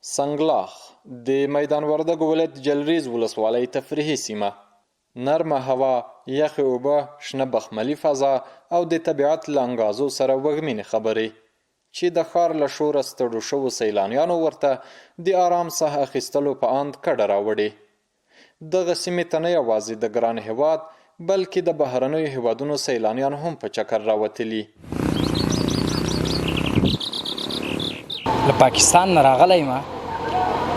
سنگلاخ د میدان وردګ ولایت جلریز ولسوالۍ تفریحي سیمه. نرمه هوا، یخې اوبه، شنه بخملي فضا او د طبیعت له انګازو سره وږمینې خبرې چې د ښار له شوره ستړو شوو سیلانیانو ورته د آرام ساه اخیستلو په اند کډه راوړي. دغه سیمې ته نه یوازې د ګران هیواد بلکې د بهرنیو هیوادونو سیلانیان هم په چکر راوتلي. له پاکستان نه راغلی یم،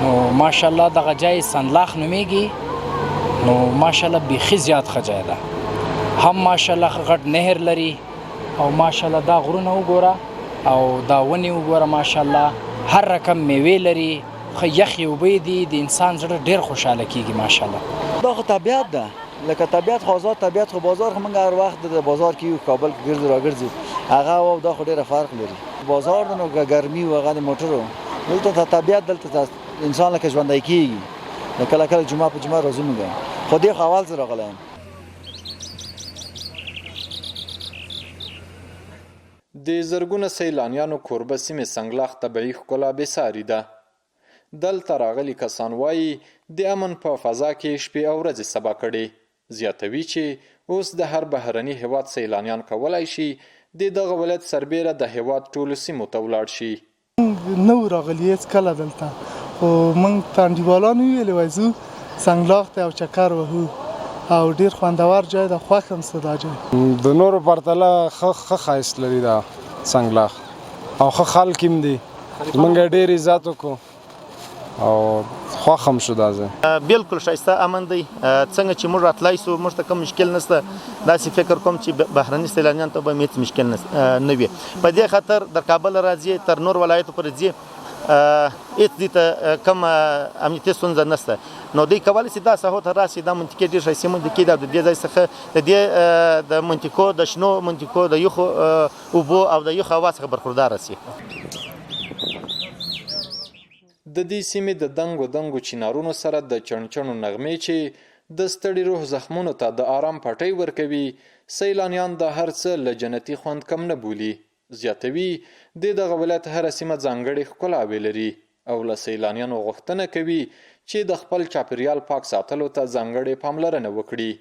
نو ماشاءالله دغه ځای سنگلاخ نومیږي. نو ماشاءالله بیخي زیات ښه ځای ده، هم ماشاءالله ښه غټ نهر لري او ماشاءالله دا غرونه وګوره او دا ونې وګوره، ماشاءالله هر رقم میوې لري، ښه یخې اوبه دي، د انسان زړه ډېر خوشحاله کیږي ماشاءالله. دا خو طبیعت ده، لکه طبیعت خو آزاد طبیعت خو بازار خو موږ هر وخت د بازار کې یو کابل کې ګرځو راګرځو، هغه او دا خو ډېره فرق لري. بازار ده نو ګرمي و هغه د موټرو، دلته طبیعت دلته انسان لکه ژوندی کیږي. کله کله جمعه په جمعه راځو موږ، خو دې خو اول زه راغلی یم. د زرګونه سیلانیانو کوربه سیمې سنگلاخ طبیعي ښکلا بېساري ده. دلته راغلي کسان وایي د امن په فضا کې شپې او ورځې سبا کړي. زیاتوي چې اوس د هر بهرني هیواد سیلانیان کولی شي د دغه ولایت سربیره د هیواد ټولو سیمو ته ولاړ شي. نه و راغلي هېڅکله دلته، خو موږ ته انډیوالانو ویلي وای ځو سنگلاخ ته یو چکر وهو او ډېر خوندور ځای ده، خوښ یم زه دا ځای. د نورو پرتله ښه ښایست لري دا سنگلاخ او ښه خلک هم دي، موږ ډېر عزت وکړو او خوښ هم شو دا ځای. بالکل ښایسته امن دی، څنګه چې موږ راتلی سو موږ ته کوم مشکل نشته. داسې فکر کوم چې بهرني سیلانیان ته به هېڅ مشکل نه وي. په دې خاطر در کابل راځي تر نور ولایتو پورې ځي، هېڅ دې ته کوم امنیتي ستونزه نشته. نو دوی کولی شي دا ساحو ته راشي، دا منطقې ډېر ښایستې منطقې ده. د دې ځای څخه د دې د منطقو د شنو منطقو د یخو اوبو او د یخو هوا څخه برخورداره شي. د دې سیمې د دنګو چنارونو سره د چڼچڼو نغمې چې د ستړي روح زخمونو ته د آرام پټۍ ورکوي، سیلانیان د هر څه له جنتي خوند کم نه بولي. زیاتوي د دغه ولایت هره سیمه ځانګړې ښکلاوې لري او له سیلانیانو غوښتنه کوي چې د خپل چاپیریال پاک ساتلو ته ځانګړې پاملرنه وکړي.